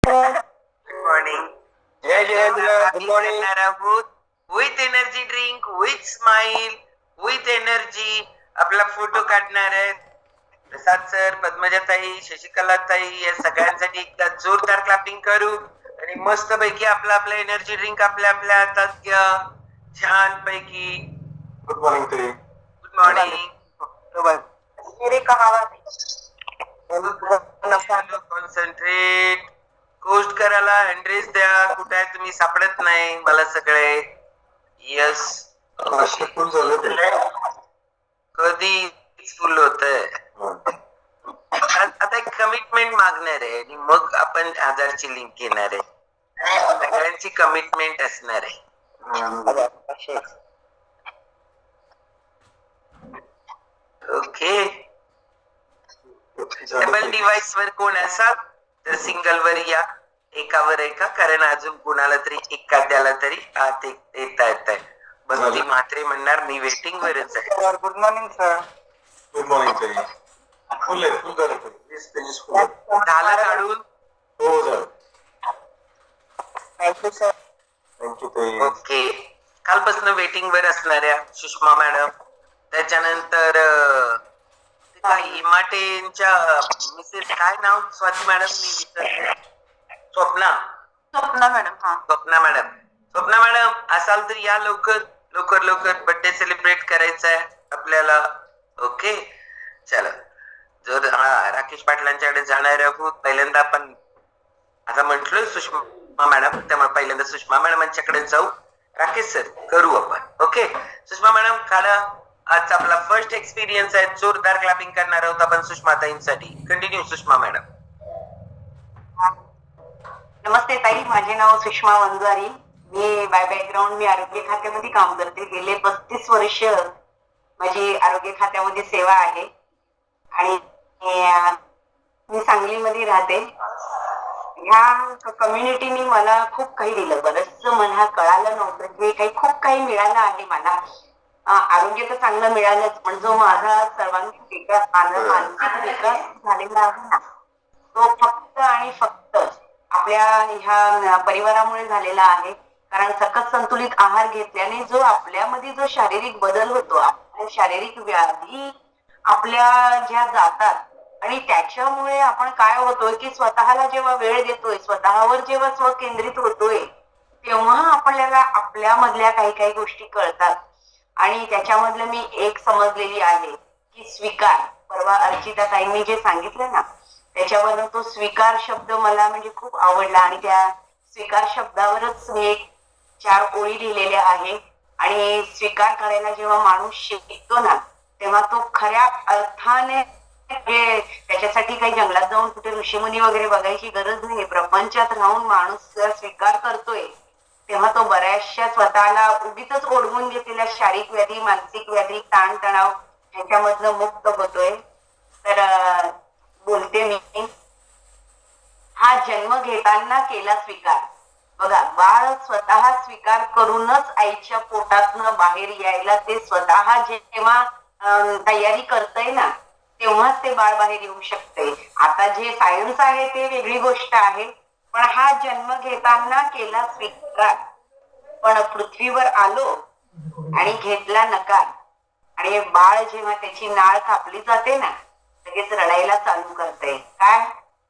Good morning. जय Jayendra. Good morning. With energy drink, with smile, with energy आपला photo काढणार आहे. प्रसाद सर, पद्मजाताई, शशिकलाताई या सगळ्यांसाठी एकदा जोरदार क्लॅपिंग करू आणि मस्त पैकी आपला आपला एनर्जी ड्रिंक आपल्या आपल्या हातात घ्या. छान पैकी. गुड मॉर्निंग ताई. Good morning. मेरे कहावा कॉन्सन्ट्रेट. गोष्ट करायला हँड्रेस द्या. कुठे आहे तुम्ही? सापडत नाही मला सगळे. यस. फुल झालं ते. कधी फुल होत. आता एक कमिटमेंट मागणार आहे आणि मग आपण 1000ची लिंक घेणार आहे. सगळ्यांची कमिटमेंट असणार आहे. ओके. डबल डिव्हाइस वर कोण असाल तर सिंगल वर या. एकावर एका, कारण अजून कोणाला तरी एखाद्याला तरी आत येता येत आहे. बंदी म्हात्रे म्हणणार मी वेटिंग वरच आहे. Good morning sir. Good morning ताई. फुल आहे, फुल झालं ताई. वीस पेजेस फुल आहे. झालं काढून? हो झालं. Thank you sir. थँक्यू ताई. ओके. कालपासून वेटिंग वर असणाऱ्या सुषमा मॅडम, त्याच्यानंतर इमाटेंच्या मिसेस काय नाव? स्वाती मॅडम मी विसरले. स्वप्ना. स्वप्ना मॅडम. हा स्वप्ना मॅडम. स्वप्ना मॅडम असाल तर या लवकर लवकर लवकर. बर्थडे सेलिब्रेट करायचा आहे आपल्याला. ओके चला. जर राकेश पाटलांच्याकडे जाणार आहोत पहिल्यांदा आपण. आता म्हंटल सुषमा मॅडम, त्यामुळे पहिल्यांदा सुषमा मॅडमांच्याकडे जाऊ. राकेश सर करू आपण. ओके सुषमा मॅडम काढा. आजचा आपला फर्स्ट एक्सपिरियन्स आहे. जोरदार क्लॅपिंग करणार आहोत आपण सुषमा ताईंसाठी. Continue Sushma madam. नमस्ते ताई, माझे नाव सुषमा वंजारी. मी बाय बॅकग्राऊंड मी आरोग्य खात्यामध्ये काम करते. गेले 35 वर्ष माझी आरोग्य खात्यामध्ये सेवा आहे आणि मी सांगलीमध्ये राहते. ह्या कम्युनिटीने मला खूप काही दिलं. बरंच मला कळालं नव्हतं जे काही खूप काही मिळालं आहे मला. आरोग्य तर चांगलं मिळालंच, पण जो माझा सर्वांगीण विकास, माझा मानसिक विकास झालेला आहे ना, तो फक्त आणि फक्त आपल्या ह्या परिवारामुळे झालेला आहे. कारण सकस संतुलित आहार घेतल्याने जो आपल्यामध्ये जो शारीरिक बदल होतो, शारीरिक व्याधी आपल्या ज्या जातात आणि त्याच्यामुळे आपण काय होतोय की स्वतःला जेव्हा वेळ देतोय, स्वतःवर जेव्हा स्वकेंद्रित होतोय, तेव्हा आपल्याला आपल्यामधल्या काही काही गोष्टी कळतात. आणि त्याच्यामधलं मी एक समजलेली आहे की स्वीकार. परवा अर्चिता ताईंनी जे सांगितलं ना, त्याच्यावरून तो स्वीकार शब्द मला म्हणजे खूप आवडला आणि त्या स्वीकार शब्दावरच मी एक 4 ओळी लिहिलेल्या आहे. आणि स्वीकार करायला जेव्हा माणूस शिकतो ना, तेव्हा तो खऱ्या अर्थाने त्याच्यासाठी काही जंगलात जाऊन कुठे ऋषीमुनी वगैरे बघायची गरज नाही. प्रपंचात राहून माणूस जर स्वीकार करतोय तेव्हा तो बऱ्याचशा स्वतःला उगीच ओढवून घेतलेल्या शारीरिक व्याधी, मानसिक व्याधी, ताणतणाव ह्याच्यामधनं मुक्त होतोय. तर बोलते मी, हा जन्म घेताना केला स्वीकार. बघा, बाळ स्वतः स्वीकार करूनच आईच्या पोटातनं बाहेर यायला ते स्वतः जेव्हा तयारी करतय ना, तेव्हाच ते बाळ बाहेर येऊ शकते. आता जे सायन्स आहे ते वेगळी गोष्ट आहे, पण हा जन्म घेताना केला स्वीकार. पण पृथ्वीवर आलो आणि घेतला नकार. आणि बाळ जेव्हा त्याची नाळ कापली जाते ना, लगेच रडायला चालू करते. काय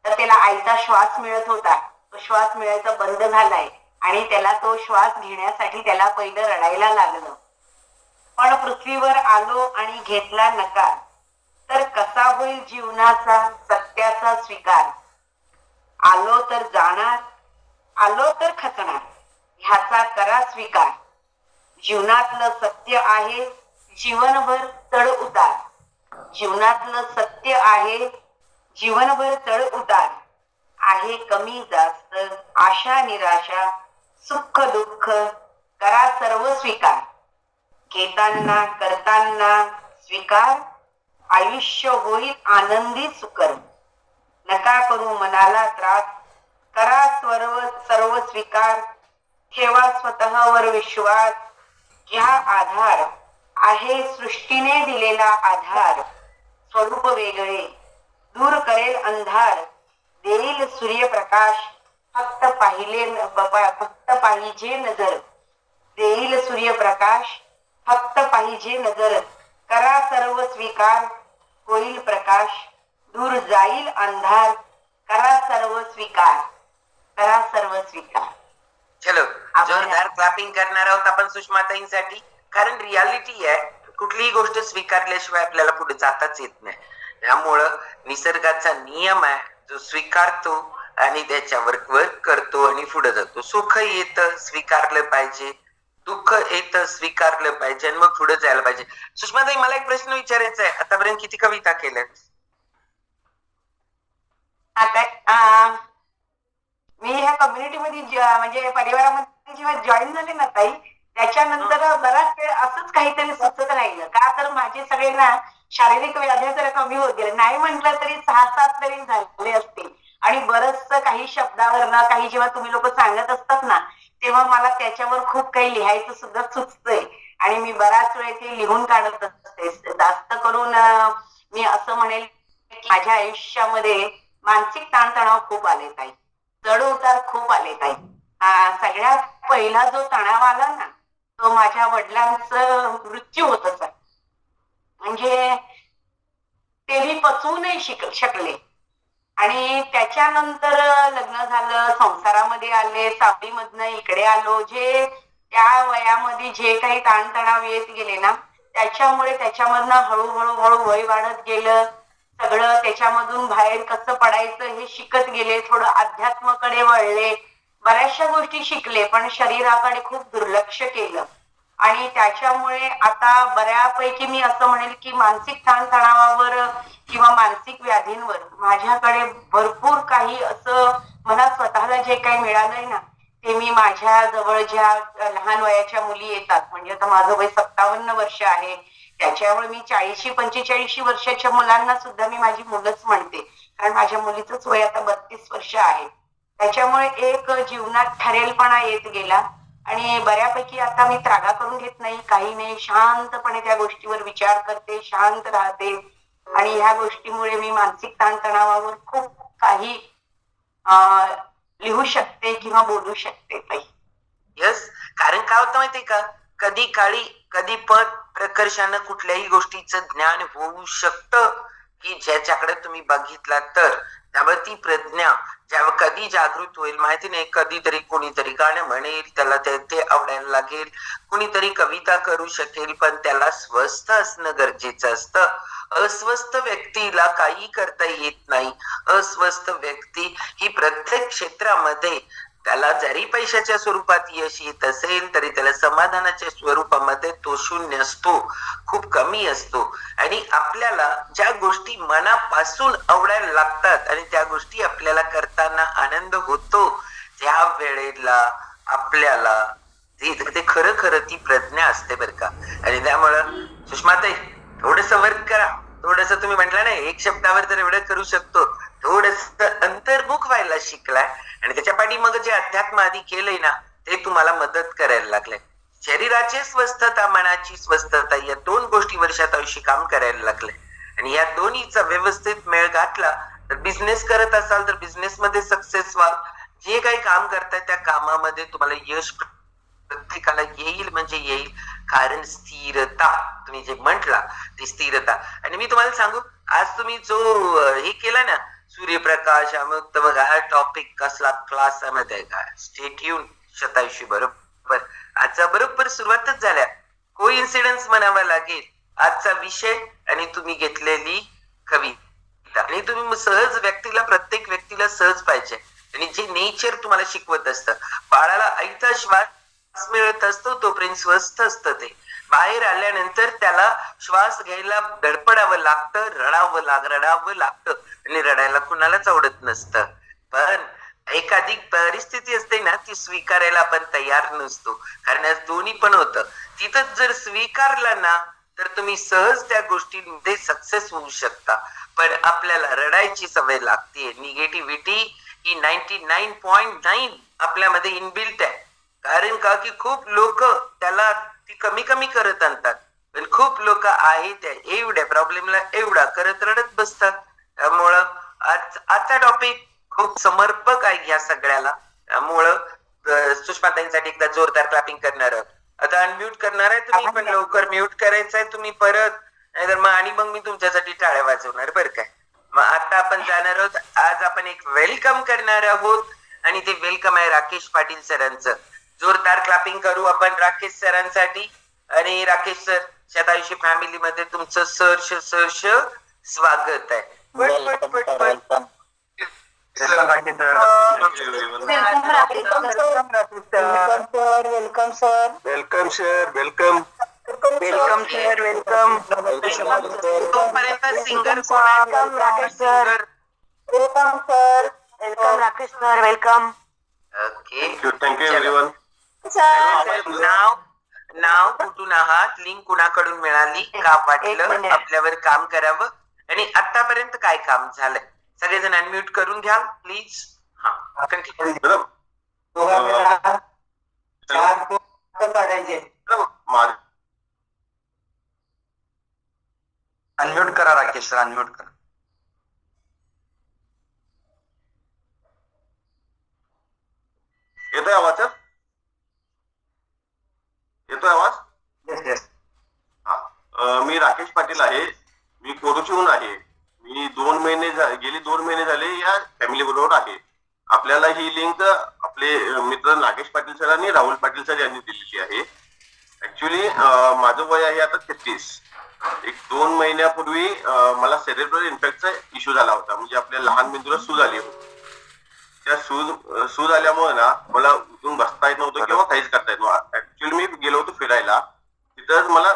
तर त्याला आईचा श्वास मिळत होता, तो श्वास मिळायचा बंद झालाय आणि त्याला तो श्वास घेण्यासाठी त्याला पहिलं रडायला लागलं. पण पृथ्वीवर आलो आणि घेतला नकार, तर कसा होईल जीवनाचा सत्याचा स्वीकार. आलो तर जाणार, आलो तर खचणार, ह्याचा करा स्वीकार. जीवनातलं सत्य आहे जीवनभर चढ उतार. जीवनातलं सत्य आहे जीवनभर चढ उतार. आहे कमी जास्त, आशा निराशा, सुख दुःख, करा सर्व स्वीकार. घेताना करताना स्वीकार, आयुष्य होईल आनंदी सुकर. नका करू मनाला त्रास, करा सर्व सर्व स्वीकार. ठेवा स्वतःवर विश्वास, घ्या आधार. आहे सृष्टीने दिलेला आधार. स्वरूप वेगळे, दूर करेल अंधार, देईल सूर्यप्रकाश. फक्त फक्त पाहिजे नजर, देईल सूर्यप्रकाश, फक्त पाहिजे नजर, करा सर्व स्वीकार, होईल प्रकाश, दूर जाईल अंधार, करा सर्व स्वीकार, करा सर्व स्वीकार. चलो आभार. जोरदार क्लॅपिंग करणार आहोत आपण सुषमाताईंसाठी. कारण रियालिटी आहे, कुठलीही गोष्ट स्वीकारल्याशिवाय आपल्याला पुढे जाताच येत नाही. त्यामुळं निसर्गाचा नियम आहे, जो स्वीकारतो आणि त्याच्यावर वर्क करतो आणि पुढे जातो. सुख येतं, स्वीकारलं पाहिजे, दुःख येतं, स्वीकारलं पाहिजे आणि मग पुढे जायला पाहिजे. सुषमाताई, मला एक प्रश्न विचारायचा आहे. आतापर्यंत किती कविता केल्यात? आता मी ह्या कम्युनिटीमध्ये म्हणजे परिवारामध्ये जेव्हा जॉईन झाले ना ताई, त्याच्यानंतर बराच वेळ असंच काहीतरी सुचत राहिलं. का तर माझे सगळे ना शारीरिक व्याध्या जरा कमी होत गेले, नाही म्हटलं तरी 6-7 तरी झाले असतील. आणि बरंचसं काही शब्दावरनं काही जेव्हा तुम्ही लोक सांगत असतात ना, तेव्हा मला त्याच्यावर खूप काही लिहायचं सुद्धा सुचतंय आणि मी बराच वेळ ते लिहून काढत असते. जास्त करून मी असं म्हणेल की माझ्या आयुष्यामध्ये मानसिक ताणतणाव खूप आले ताई, चढ उतार खूप आले ताई. सगळ्यात पहिला जो तणाव आला ना, तो माझ्या वडिलांचं मृत्यू होतच आहे. म्हणजे ते मी पचवू नाही शकले. आणि त्याच्यानंतर लग्न झालं, संसारामध्ये आले, सावळीमधनं इकडे आलो. जे त्या वयामध्ये जे काही ताणतणाव येत गेले ना, त्याच्यामधनं हळूहळू वय वाढत गेलं. सगळं त्याच्यामधून बाहेर कसं पडायचं हे शिकत गेले. थोडं अध्यात्माकडे वळले, बऱ्याचशा गोष्टी शिकले, पण शरीराकडे खूप दुर्लक्ष केलं. आणि त्याच्यामुळे आता बऱ्यापैकी मी असं म्हणेल की मानसिक ताणतणावावर किंवा मानसिक व्याधींवर माझ्याकडे भरपूर काही असं मला स्वतःला जे काही मिळालंय ना, ते मी माझ्या जवळ ज्या लहान वयाच्या मुली येतात, म्हणजे आता माझं वय 57 वर्ष आहे, त्याच्यामुळे मी 40-45 वर्षाच्या मुलांना सुद्धा मी माझी मुलंच म्हणते. कारण माझ्या मुलीचंच वय आता 32 वर्ष आहे. त्याच्यामुळे एक जीवनात ठरेलपणा येत गेला आणि बऱ्यापैकी आता मी त्रागा करून घेत नाही, काही नाही, शांतपणे त्या गोष्टीवर विचार करते, शांत राहते. आणि ह्या गोष्टीमुळे मी मानसिक ताणतणावावर खूप काही लिहू शकते किंवा बोलू शकते ताई. यस, कारण काय होतं माहितीये का, कधी काळी कधी पण प्रकर्षानं कुठल्याही गोष्टीचं ज्ञान होऊ शकतं की ज्याच्याकडे तुम्ही बघितला तर. त्यामुळे ती प्रज्ञा जेव्हा कधी जागृत होईल माहिती नाही. कधीतरी कोणीतरी गाणं म्हणेल, त्याला ते आवडायला लागेल, कुणीतरी कविता करू शकेल, पण त्याला स्वस्थ असणं गरजेचं असतं. अस्वस्थ व्यक्तीला काही करता येत नाही. अस्वस्थ व्यक्ती ही प्रत्येक क्षेत्रामध्ये त्याला जरी पैशाच्या स्वरूपात यश येत असेल तरी त्याला समाधानाच्या स्वरूपामध्ये तो शून्य असतो, खूप कमी असतो. आणि आपल्याला ज्या गोष्टी मनापासून आवडायला लागतात आणि त्या गोष्टी आपल्याला करताना आनंद होतो, त्या वेळेला आपल्याला ते खरं खरं ती प्रज्ञा असते बरं का. आणि त्यामुळं सुषमाताई, थोडस वर्क करा. थोडस तुम्ही म्हटलं नाही, एक शब्दावर तर एवढं करू शकतो, थोडस अंतर्मुख व्हायला शिकलाय आणि त्याच्या पाठी मग जे अध्यात्म आधी केलंय ना, ते तुम्हाला मदत करायला लागलंय. शरीराची स्वस्थता, मनाची स्वस्थता, या 2 गोष्टी वर्षात आयुष्य काम करायला लागले. आणि या दोन्हीचा व्यवस्थित मेळ घातला तर बिझनेस करत असाल तर बिझनेस मध्ये सक्सेस व्हाल. जे काही काम करताय त्या कामामध्ये तुम्हाला यश प्रत्येकाला येईल, म्हणजे येईल. कारण स्थिरता, तुम्ही जे म्हटला ती स्थिरता. आणि मी तुम्हाला सांगू, आज तुम्ही जो हे केला ना, सूर्यप्रकाश अमुक तमुक, हा टॉपिक कसला क्लास मध्ये का, स्टे ट्यून. शतायुषी बरोबर आजचा बरोबर सुरुवातच झाल्या. कोइन्सिडन्स म्हणावा लागेल आजचा विषय आणि तुम्ही घेतलेली कविता. आणि तुम्ही सहज व्यक्तीला, प्रत्येक व्यक्तीला सहज पाहिजे. आणि जे नेचर तुम्हाला शिकवत असतं, बाळाला आईचा श्वास मिळत असतो तोपर्यंत स्वस्थ असतं ते. बाहेर आल्यानंतर त्याला श्वास घ्यायला धडपडावं लागतं, रडावं लागतं. आणि रडायला कुणालाच आवडत नसतं. पण एखादी परिस्थिती असते ना, ती स्वीकारायला आपण तयार नसतो. कारण आज दोन्ही पण होतं. तिथं जर स्वीकारला ना, तर तुम्ही सहज त्या गोष्टींमध्ये सक्सेस होऊ शकता. पण आपल्याला रडायची सवय लागते. निगेटिव्हिटी ही 99.9 आपल्यामध्ये इनबिल्ट आहे. कारण का की खूप लोक त्याला ती कमी करत आणतात, पण खूप लोक आहेत त्या एवढ्या प्रॉब्लेमला एवढा करत रडत बसतात. त्यामुळं आजचा टॉपिक खूप समर्पक आहे ह्या सगळ्याला. त्यामुळं सुषमाताईंसाठी एकदा जोरदार क्लॅपिंग करणार आहोत. आता अनम्यूट करणार आहे तुम्ही, पण लवकर म्यूट करायचं आहे तुम्ही परत, नाहीतर मग आणि मग मी तुमच्यासाठी टाळ्या वाजवणार बरं काय. मग आता आपण जाणार आहोत, आज आपण एक वेलकम करणार आहोत आणि ते वेलकम आहे राकेश पाटील सरांचं. जोरदार क्लॅपिंग करू आपण राकेश सरांसाठी. आणि राकेश सर, शतायुषी फॅमिली मध्ये तुमचं सहर्ष सहर्ष स्वागत आहे. पट पट पट पट. Welcome sir. Welcome sir, welcome. Welcome sir. Welcome. तोपर्यंत सिंगर कोण आहे? Rakesh sir. Welcome sir. Welcome Rakesh sir. Welcome. Okay. Thank you everyone. नाव कुठून आहात, लिंक कुणाकडून मिळाली, का वाटलं आपल्यावर काम करावं, आणि आतापर्यंत काय काम झालंय, सगळेजण अनम्यूट करून घ्या प्लीज. हा कंटिन्यू. अनम्यूट करा राकेश सर, अनम्यूट करा. येतोय आवाज सर? येतोय आवाज? Yes yes. मी राकेश पाटील आहे. मी कोरुचीहून आहे. मी गेली 2 महिने झाले या फॅमिली बरोबर आहे. आपल्याला ही लिंक आपले मित्र नागेश पाटील सर आणि राहुल पाटील सर यांनी दिलेली आहे. ऍक्च्युली माझं वय आहे आता 33. एक 2 महिन्यापूर्वी मला सेरेब्रल इन्फेक्टचा इश्यू झाला होता. म्हणजे आपल्या लहान मेंदूला सूज आली होती. त्या सूज आल्यामुळे ना मला उठून बसता येत नव्हतं किंवा काहीच करता येत नव्हतं. ऍक्च्युली मी गेलो होतो फिरायला, तिथंच मला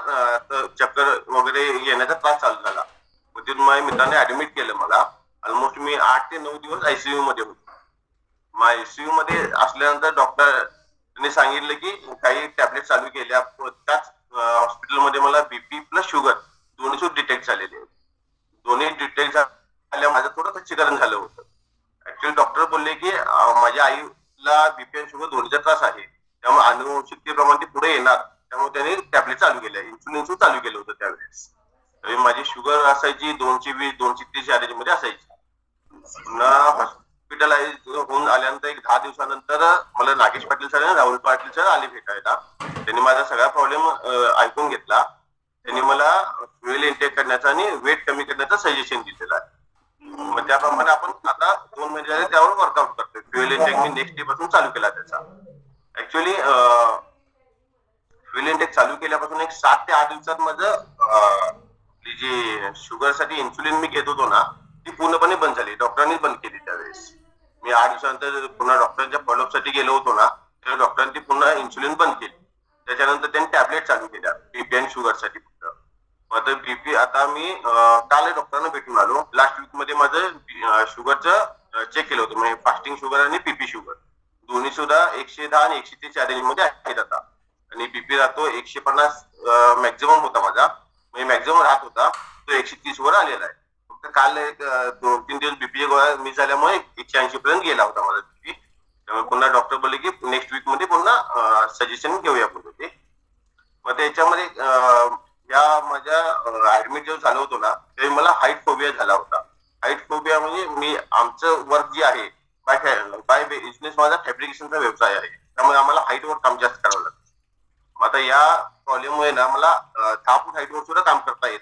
चक्कर वगैरे येण्याचा त्रास चालू झाला. तिथून माझ्या मित्राने ऍडमिट केलं मला. ऑलमोस्ट मी 8 ते 9 दिवस आयसीयू मध्ये होतो. मग आयसीयू मध्ये असल्यानंतर डॉक्टरने सांगितलं की काही टॅबलेट चालू केल्या. त्याच हॉस्पिटलमध्ये मला बीपी प्लस शुगर दोन्ही डिटेक्ट झालेले. दोन्ही डिटेक्ट झाल्या माझं थोडं खच्चीकरण झालं होतं. ऍक्च्युली डॉक्टर बोलले की माझ्या आईला बीपी आणि शुगर दोन्हीचा त्रास आहे, त्यामुळे अनुवंशिकतेप्रमाणे ती पुढे येणार, त्यामुळे त्यांनी टॅबलेट चालू केल्या. इन्सुलिन चालू केलं होतं त्यावेळेस. माझी शुगर असायची 220 230 ॲव्हरेज मध्ये असायची. पुन्हा हॉस्पिटलाइज होऊन आल्यानंतर एक 10 दिवसानंतर मला नागेश पाटील सर आणि राहुल पाटील सर आले भेटायला. त्यांनी माझा सगळा प्रॉब्लेम ऐकून घेतला. त्यांनी मला फ्युएल इंटेक करण्याचा आणि वेट कमी करण्याचं सजेशन दिलेलं आहे. मग त्याप्रमाणे आपण आता 2 महिने झाले त्यावर वर्कआउट करतोय. फ्युएल इंटेक मी नेक्स्ट डे पासून चालू केला त्याचा. ऍक्च्युली फ्युएल इंटेक चालू केल्यापासून एक 7 ते 8 दिवसात माझं जी शुगरसाठी इन्सुलिन मी घेत होतो ना, ती पूर्णपणे बंद झाली. डॉक्टरांनी बंद केली त्यावेळेस. मी 8 दिवसानंतर पुन्हा डॉक्टरांच्या फॉलोअप साठी गेलो होतो ना, त्या डॉक्टरांनी पुन्हा इन्सुलिन बंद केली. त्याच्यानंतर त्यांनी टॅबलेट चालू केल्या बीपी आणि शुगरसाठी फक्त. मग बीपी आता मी काल डॉक्टरांना भेटून आलो. लास्ट वीक मध्ये माझं शुगरचं चेक केलं होतं. म्हणजे फास्टिंग शुगर आणि बीपी शुगर दोन्ही सुद्धा 110 आणि 130 रेंज मध्ये आहेत आता. आणि बीपी राहतो 150 मॅक्झिमम होता माझा, म्हणजे मॅक्झिमम राहत होता तो 130 वर आलेला आहे. फक्त काल एक 2-3 दिवस बीपी गोळ्या मिस झाल्यामुळे 180 पर्यंत गेला होता माझा बीपी. त्यामुळे पुन्हा डॉक्टर बोलले की नेक्स्ट वीक मध्ये पुन्हा सजेशन घेऊया बोलले. मग त्याच्यामध्ये या माझ्या ऍडमिट जेव्हा झालं होतं ना, तेव्हा मला हाईट फोबिया झाला होता. हाईट फोबिया म्हणजे मी आमचं वर्क जे आहे बाय बिझनेस, माझा फॅब्रिकेशनचा व्यवसाय आहे, त्यामुळे आम्हाला हाईटवर काम जास्त करावं लागतं. आता या प्रॉब्लेममुळे ना मला 10 फूट हाईटवर सुद्धा काम करता येत.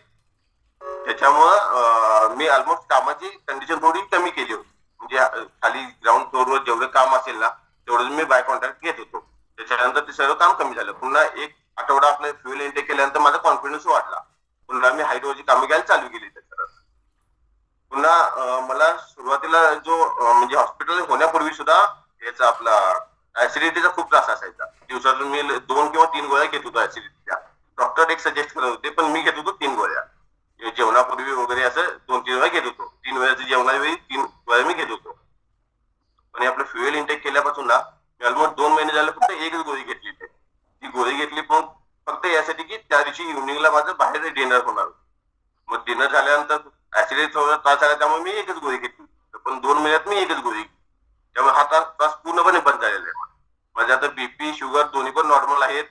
त्याच्यामुळं मी ऑलमोस्ट कामाची कंडिशन थोडी कमी केली होती. म्हणजे खाली ग्राउंड फ्लोअरवर जेवढं काम असेल ना तेवढं मी बाय कॉन्ट्रॅक्ट घेत होतो. त्याच्यानंतर ते सर्व काम कमी झालं. पुन्हा एक आठवडा आपलं फ्युएल इंटेक केल्यानंतर माझा कॉन्फिडन्स वाढला. पुन्हा मी हाईटवरची कामे घ्यायला चालू केली. त्याच्यानंतर पुन्हा मला सुरुवातीला जो म्हणजे हॉस्पिटल होण्यापूर्वी सुद्धा याचा आपला ऍसिडिटीचा खूप त्रास असायचा. दिवसातून मी 2 किंवा 3 गोळ्या घेत होतो ऍसिडिटीच्या. डॉक्टर एक सजेस्ट करत होते, पण मी घेत होतो 3 गोळ्या. जेवणापूर्वी वगैरे असं 2-3 वेळा घेत होतो. 3 वेळाच्या जेवणावेळी 3 गोळ्या मी घेत होतो. पण आपलं फ्युएल इंटेक केल्यापासून ना मी ऑलमोस्ट 2 महिने झाले फक्त एकच गोळी घेतली. ती गोळी घेतली पण फक्त यासाठी की त्या दिवशी इव्हनिंगला माझं बाहेर डिनर होणार. मग डिनर झाल्यानंतर ऍसिडिटी थोडा त्रास झाला, त्यामुळे मी एकच गोळी घेतली. पण 2 महिन्यात मी एकच गोळी घेतली. त्यामुळे हा त्रास पूर्णपणे बंद झालेला आहे. माझ्या आता बीपी शुगर दोन्ही पण नॉर्मल आहेत.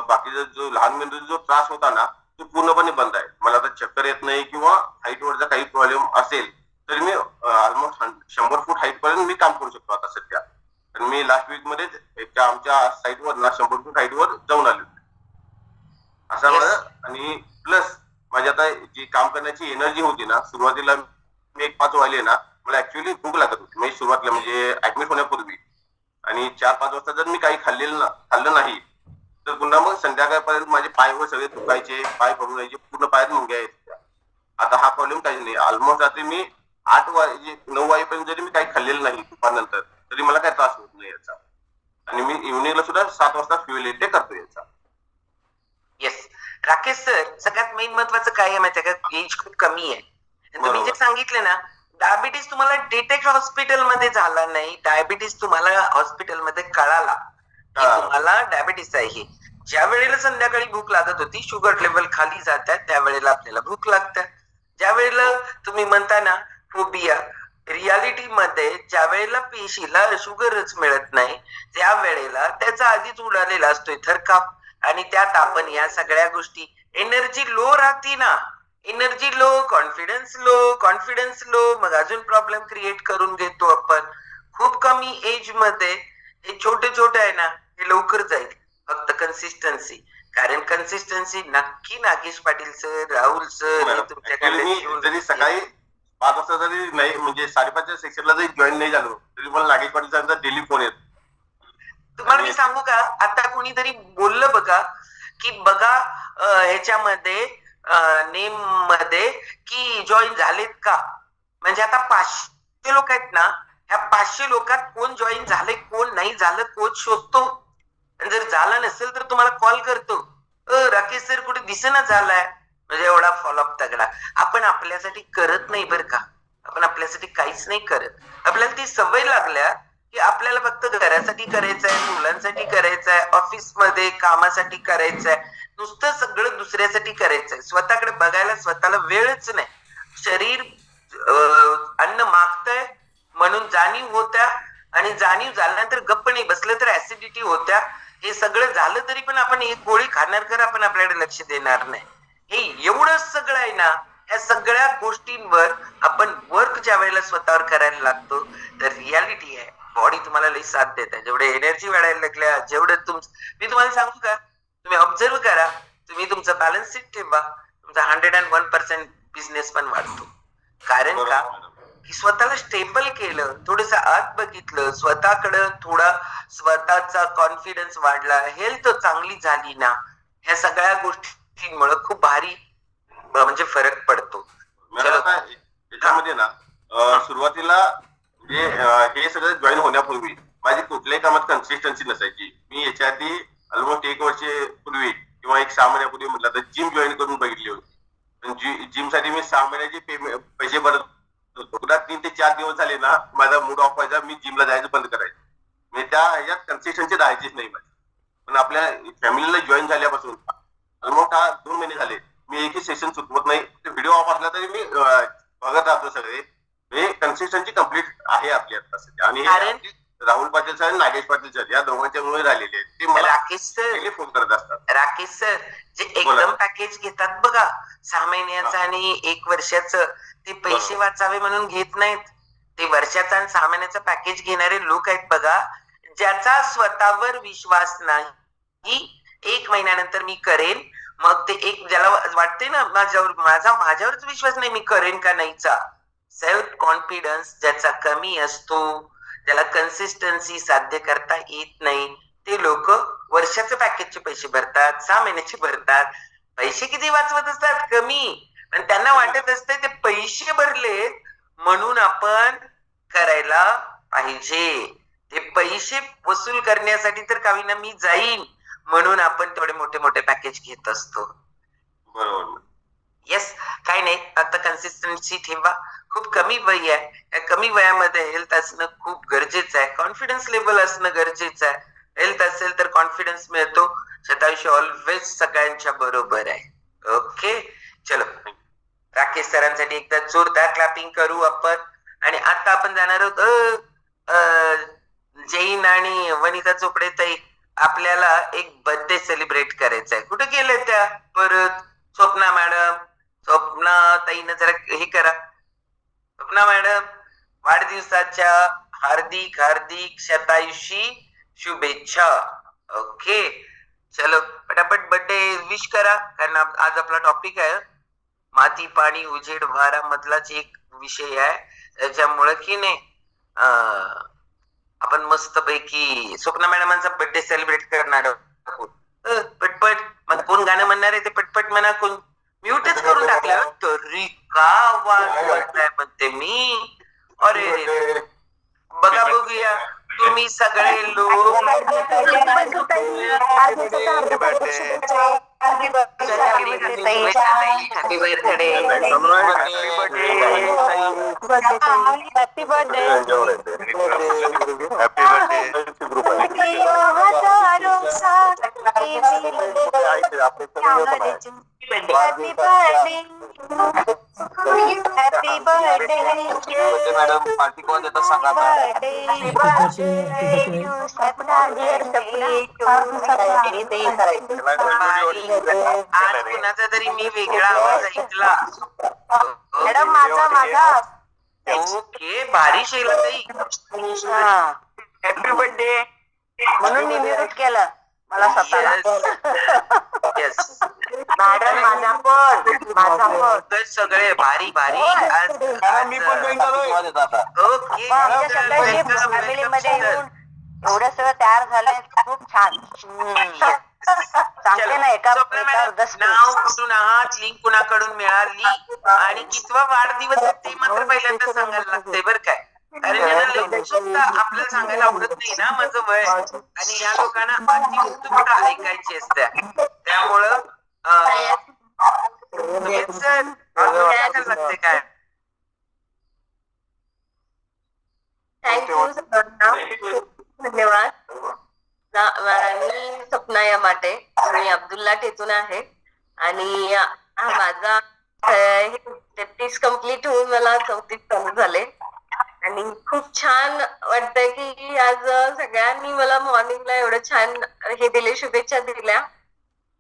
बाकीचा जो लहान मेंदूचा जो त्रास होता ना तो पूर्णपणे बंद आहे. मला आता चक्कर येत नाही किंवा हाईटवरचा काही प्रॉब्लेम असेल तरी मी ऑलमोस्ट 100 फूट हाईट पर्यंत मी काम करू शकतो आता सध्या. आणि मी लास्ट वीक मध्ये आमच्या साईटवर ना 100 फूट हाईटवर जाऊन आलो. असं Yes. माझं. आणि प्लस माझी आता जी काम करण्याची एनर्जी होती ना, सुरुवातीला मी 1-5 वाजले ना, मला ऍक्च्युअली भूक लागत होती. म्हणजे सुरुवातीला म्हणजे ऍडमिट होण्यापूर्वी. आणि 4-5 वाजता जर मी काही खाल्लं नाही तर पुन्हा मग संध्याकाळपर्यंत माझे पाय वर सगळे दुखायचे, पाय पडून यायचे, पूर्ण पायात मुंग्या यायच्या. आता हा प्रॉब्लेम काही नाही. ऑलमोस्ट रात्री मी 9 वाजेपर्यंत जरी मी काही खाल्लेलं नाही दुपारनंतर, तरी मला काही त्रास होत नाही याचा. आणि मी इव्हनिंगला सुद्धा 7 वाजता फ्युएल इंटेक करतो याचा. येस. राकेश सर, सगळ्यात मेन महत्वाचं काय आहे माहितीये का, एज खूप कमी आहे. आणि तुम्ही जे बरोबर. सांगितलं ना, डायबिटीस तुम्हाला डिटेक्ट हॉस्पिटलमध्ये झाला नाही, डायबिटीस तुम्हाला हॉस्पिटलमध्ये कळाला की हा. तुम्हाला डायबिटीस आहे. ज्या वेळेला संध्याकाळी भूक लागत होती, शुगर लेवल खाली जातात, त्यावेळेला आपल्याला भूक लागतात. ज्या वेळेला तुम्ही म्हणता ना फोबिया, रियालिटी मध्ये ज्या वेळेला पेशीला शुगरच मिळत नाही, त्या वेळेला त्याचा आधीच उडालेला असतोय थरकाप. आणि त्यात आपण या सगळ्या गोष्टी, एनर्जी लो राहते ना, एनर्जी लो, कॉन्फिडन्स लो, मग अजून प्रॉब्लेम क्रिएट करून घेतो आपण. खूप कमी एज मध्ये हे छोटे आहे ना, हे लवकर जाईल. फक्त कन्सिस्टन्सी. कारण कन्सिस्टन्सी नक्की नागेश पाटील सर, राहुल सर हे तुमच्याकडे मी येऊन जरी सकाळी 5 वाजता जरी नाही, म्हणजे 5:30च्या सेक्शनला जरी जॉईन नाही झालो, तरी मला नागेश पाटील सरांचा डेली फोन येतो. तुम्हाला मी सांगू का, आता कोणीतरी बोललं बघा की बघा ह्याच्यामध्ये नेम मध्ये की जॉईन झालेत का. म्हणजे आता 500 लोक आहेत ना, ह्या 500 लोकात कोण जॉईन झाले, कोण नाही झालं, कोच शोधतो. आणि जर झाला नसेल तर तुम्हाला कॉल करतो, राकेश सर कुठे दिसेना झालाय. म्हणजे एवढा फॉलोअप तगडा. आपण आपल्यासाठी करत नाही बरं का, आपण आपल्यासाठी काहीच नाही करत. आपल्याला ती सवय लागल्या की आपल्याला फक्त घरासाठी करायचंय, मुलांसाठी करायचंय, ऑफिस मध्ये कामासाठी करायचंय, नुसतं सगळं दुसऱ्यासाठी करायचंय. स्वतःकडे बघायला स्वतःला वेळच नाही. शरीर अन्न मागतंय म्हणून जाणीव होत्या, आणि जाणीव झाल्यानंतर गप्प नाही बसलं तर ऍसिडिटी होत्या. हे सगळं झालं तरी पण आपण एक गोळी खाणार कर, आपण आपल्याकडे लक्ष देणार नाही. हे एवढं सगळं आहे ना, या सगळ्या गोष्टींवर आपण वर्क ज्या वेळेला स्वतःवर करायला लागतो, तर रियालिटी आहे बॉडी तुम्हाला लई साथ देत आहे. जेवढे एनर्जी वाढायला लागल्या, जेवढं मी तुम्हाला सांगू का, तुम्ही ऑब्झर्व करा, तुम्ही तुमचं बॅलन्स शीट ठेवा, तुमचा 101% बिझनेस पण वाढतो. कारण का, की स्वतःला स्टेबल केलं, थोडस आत बघितलं, स्वतःकडं थोडा स्वतःचा कॉन्फिडन्स वाढला, हेल्थ चांगली झाली ना, ह्या सगळ्या गोष्टींमुळे खूप भारी म्हणजे फरक पडतो. मला आता याच्यामध्ये ना सुरुवातीला म्हणजे हे सगळं जॉईन होण्यापूर्वी माझी कुठल्याही कामात कन्सिस्टन्सी नसायची. मी याच्या आधी ऑलमोस्ट 1 वर्षापूर्वी किंवा 6 महिन्यापूर्वी म्हटलं तर जिम जॉईन करून बघितली होती. जिम साठी मी 6 महिन्याचे पैसे भरत होतो. पुन्हा 3 ते 4 दिवस झाले ना, माझा मूड ऑफ व्हायचा, मी जिमला जायचं बंद करायचं. म्हणजे त्या ह्याच्यात कन्सिस्टन्सी राहायचीच नाही माझी. पण आपल्या फॅमिलीला जॉईन झाल्यापासून ऑलमोस्ट 2 महिने झाले मी एकही सेशन चुकवत नाही. व्हिडिओ ऑफ असला तरी मी बघत राहतो सगळे. म्हणजे कन्सिस्टन्सी कम्प्लीट आहे आपली आता सध्या. आणि राहुल पाटील सर आणि नागेश पाटील सर या दोघांच्यामुळे राहिलेले आहेत. ते मला राकेश सर, फोन करत असतात. राकेश सर जे एकदम पॅकेज घेतात बघा, 6 महिन्याचं आणि 1 वर्षाचं, ते पैसे वाचावे म्हणून घेत नाहीत. ते वर्षाचा आणि 6 महिन्याचं पॅकेज घेणारे लोक आहेत बघा, ज्याचा स्वतःवर विश्वास नाही. 1 महिन्यानंतर मी करेन, मग ते ज्याला वाटते ना माझ्यावरच विश्वास नाही, मी करेन का नाहीचा, सेल्फ कॉन्फिडन्स ज्याचा कमी असतो, त्याला कन्सिस्टन्सी साध्य करता येत नाही, ते लोक वर्षाचे पॅकेजचे पैसे भरतात, 6 महिन्याचे भरतात. पैसे किती वाचवत असतात? कमी. पण त्यांना वाटत असते ते पैसे भरले म्हणून आपण करायला पाहिजे. ते पैसे वसूल करण्यासाठी तर काही ना मी जाईन म्हणून आपण थोडे मोठे पॅकेज घेत असतो. बरोबर. येस, काय नाही, आता कन्सिस्टन्सी ठेवा. खूप कमी वय आहे, या कमी वयामध्ये हेल्थ असणं खूप गरजेचं आहे. कॉन्फिडन्स लेवल असणं गरजेचं आहे. हेल्थ असेल तर कॉन्फिडन्स मिळतो. शतायुष्य ऑलवेज सगळ्यांच्या बरोबर आहे. ओके, चलो राकेश सरांसाठी एकदा जोरदार क्लॅपिंग करू आपण. आणि आता आपण जाणार आहोत जैन आणि वनिता चोपडे ताई, आपल्याला एक बर्थडे सेलिब्रेट करायचा आहे. कुठे गेले त्या परत? स्वप्ना मॅडम, स्वप्ना ताईनं जरा हे करा, स्वप्ना मॅडम वाढदिवसाच्या हार्दिक हार्दिक शतायुषी शुभेच्छा. ओके चलो पटापट बर्थडे विश करा, कारण आज आपला टॉपिक आहे माती पाणी उजेड वारा मधलाच एक विषय आहे. त्याच्यामुळे की नाही आपण मस्त पैकी स्वप्ना मॅडमांचा बर्थडे सेलिब्रेट करणार आहोत. पटपट मग कोण गाणं म्हणणार आहे ते पटपट म्हणा. कोण म्यूटच करून टाकलं तरी का वाजवताय म्हणते मी. अरे रे बघा बघूया तुम्ही सगळे लोक हॅपी बर्थडे. मॅडम पार्टी कोण देतात सांगा आज कुणाचा तरी मी वेगळा आवाज ऐकला. मॅडम माझा ओके भारी शेला ताई. हॅपी बर्थडे म्हणून मी म्यूट केलं मला येस मॅडम माझा पण सगळे भारी भारी मी पण जॉईन झालोय ओके फॅमिलीमध्ये येऊन एवढं सगळं तयार झालंय खूप छान. सांगते ना नाव कुठून आहात, लिंक कुणाकडून मिळाली आणि कितवा वाढदिवस आहे ते मात्र पहिल्यांदा सांगायला लागतंय बरं काय. कारण आपल्याला सांगायला आवडत नाही ना माझं वय, आणि या लोकांना अति उत्सुकता ऐकायची असते. त्यामुळं लागते काय. थँक्यू धन्यवाद. मी स्वप्ना या माटे, मी अब्दुल्ला टेतून आहे आणि माझा 33 कम्प्लीट होऊन मला 34 चालू झाले आणि खूप छान वाटतंय की आज सगळ्यांनी मला मॉर्निंगला एवढं छान हे दिले, शुभेच्छा दिल्या.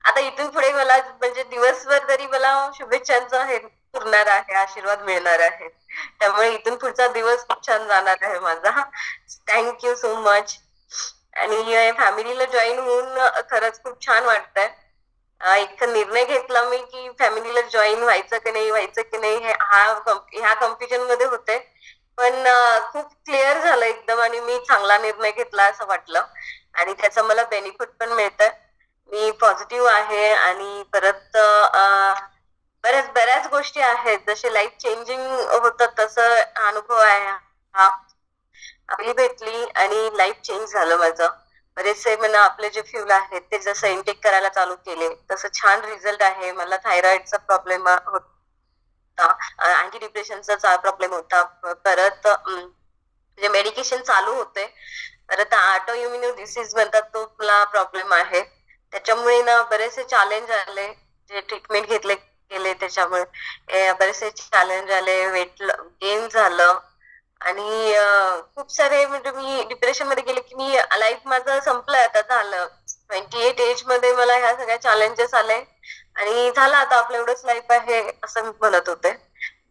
आता इथून पुढे मला म्हणजे दिवसभर तरी मला शुभेच्छांचा हे पुरणार आहे, आशीर्वाद मिळणार आहे. त्यामुळे इथून पुढचा दिवस खूप छान जाणार आहे माझा. Thank you so much. आणि फॅमिलीला जॉईन होऊन खरंच खूप छान वाटतंय. एक निर्णय घेतला मी की फॅमिलीला जॉईन व्हायचं की नाही ह्या कन्फ्युजन मध्ये होते, पण खूप क्लिअर झालं एकदम आणि मी चांगला निर्णय घेतला असं वाटलं आणि त्याचं मला बेनिफिट पण मिळतंय. मी पॉझिटिव्ह आहे आणि परत बऱ्याच गोष्टी आहेत जसे लाईफ चेंजिंग होतं तसं अनुभव आहे हा. आपली भेटली आणि लाईफ चेंज झालं माझं. बरेचसे मला आपले जे फ्यूल आहेत ते जसं इंटेक करायला चालू केले तसं छान रिझल्ट आहे. मला थायरॉइडचा प्रॉब्लेम होता, अँटी डिप्रेशनचा प्रॉब्लेम होता, परत म्हणजे मेडिकेशन चालू होते, परत ऑटो इम्युन डिसीज म्हणतात तो मला प्रॉब्लेम आहे. त्याच्यामुळे ना बरेचसे चॅलेंज आले, जे ट्रीटमेंट केले त्याच्यामुळे बरेचसे चॅलेंज आले, वेट गेन झालं आणि खूप सारे म्हणजे मी डिप्रेशन मध्ये गेले की मी लाईफ माझं संपलंय आता झालं. 28 एज मध्ये मला ह्या सगळ्या चॅलेंजेस आले आणि झालं आता आपलं एवढंच लाईफ आहे असं मी म्हणत होते.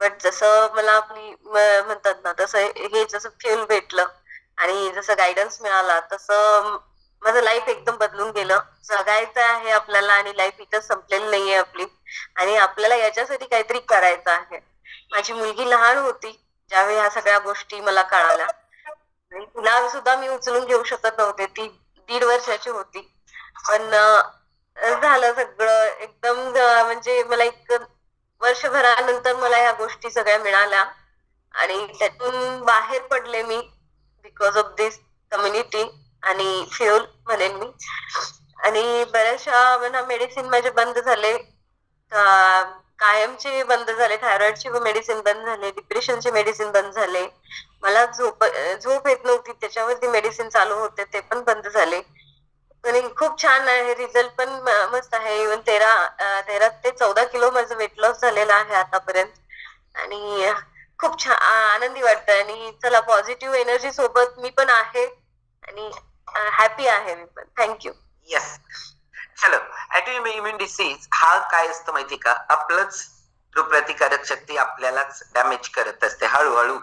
बट जसं मला आपली म्हणतात ना तसं हे जसं फ्यूल भेटलं आणि जसं गायडन्स मिळाला तसं माझं लाईफ एकदम बदलून गेलं. जगायचं आहे आपल्याला आणि लाईफ इथं संपलेली नाहीये आपली आणि आपल्याला याच्यासाठी काहीतरी करायचं आहे. माझी मुलगी लहान होती ज्यावेळी ह्या सगळ्या गोष्टी मला कळाल्या आणि तिला सुद्धा मी उचलून घेऊ शकत नव्हते. ती 1.5 वर्षाची होती, पण झालं सगळं एकदम म्हणजे मला 1 वर्षभरानंतर मला ह्या गोष्टी सगळ्या मिळाल्या आणि त्यातून बाहेर पडले me because of this community आणि फ्युल म्हणेन मी. आणि बऱ्याचशा म्हणा मेडिसिन माझे बंद झाले, कायमचे बंद झाले, थायरॉइडचे मेडिसिन बंद झाले, डिप्रेशनचे मेडिसिन बंद झाले, मला झोप येत नव्हती त्याच्यावरती मेडिसिन चालू होते ते पण बंद झाले आणि खूप छान आहे. रिझल्ट पण मस्त आहे. इव्हन 13 ते 14 किलो माझं वेट लॉस झालेलं आहे आतापर्यंत आणि खूप छान आनंदी वाटतंय. आणि चला पॉझिटिव्ह एनर्जी सोबत मी पण आहे आणि हॅपी आहे मी पण. थँक्यू. येस चलो. ऑटो इम्युन डिसीज हा काय असतं माहिती का, आपलंच रोगप्रतिकारक शक्ती आपल्यालाच डॅमेज करत असते हळूहळू.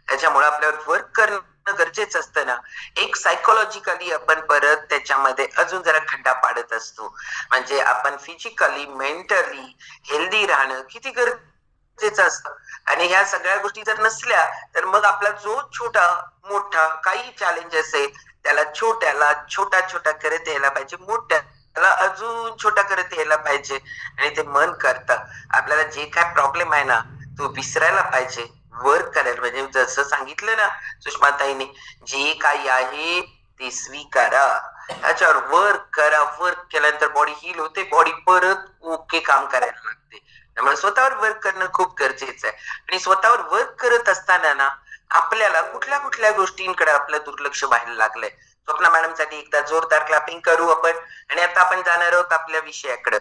त्याच्यामुळे आपल्यावर वर्क करणं गरजेचं असतं ना. एक सायकोलॉजिकली आपण परत त्याच्यामध्ये अजून जरा खड्डा पाडत असतो. म्हणजे आपण फिजिकली मेंटली हेल्दी राहणं किती गरजेचं असतं. आणि ह्या सगळ्या गोष्टी जर नसल्या तर मग आपला जो छोटा मोठा काही चॅलेंज असेल त्याला छोट्याला छोटा छोटा करत यायला पाहिजे, मोठ्याला अजून छोटा करत यायला पाहिजे. आणि ते मन करता आपल्याला जे काय प्रॉब्लेम आहे ना तो विसरायला पाहिजे, वर्क करायला पाहिजे. जसं सांगितलं ना सुषमाताईने, जे काही आहे ते स्वीकारा, त्याच्यावर वर्क करा. वर्क केल्यानंतर बॉडी हील होते, बॉडी परत ओके काम करायला लागते. त्यामुळे स्वतःवर वर्क करणं खूप गरजेचं आहे. आणि स्वतःवर वर्क करत असताना ना आपल्याला कुठल्या कुठल्या गोष्टींकडे आपलं दुर्लक्ष व्हायला लागलंय. स्वप्ना मॅडम साठी एकदा जोरदार क्लॅपिंग करू आपण. आणि आता आपण जाणार आहोत आपल्या विषयाकडे.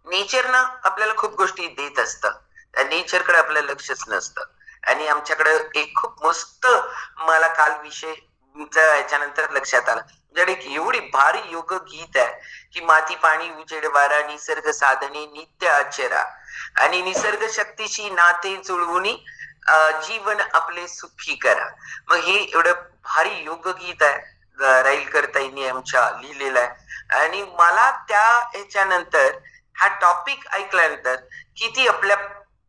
नेचर ना आपल्याला खूप गोष्टी देत असतं, त्या नेचरकडे आपलं लक्षच नसतं. आणि आमच्याकडे एक खूप मस्त मला काल विषय याच्यानंतर लक्षात आला, ज्याकडे एक एवढी भारी योग गीत आहे की माती पाणी उजेड वारा निसर्ग साधने नित्य आचरा आणि निसर्ग शक्तीशी नाते जुळवून जीवन आपले सुखी करा. मग हे एवढं भारी योग गीत आहे राहील करताईने आमच्या लिहिलेलं आहे. आणि मला त्या ह्याच्यानंतर हा टॉपिक ऐकल्यानंतर किती आपल्या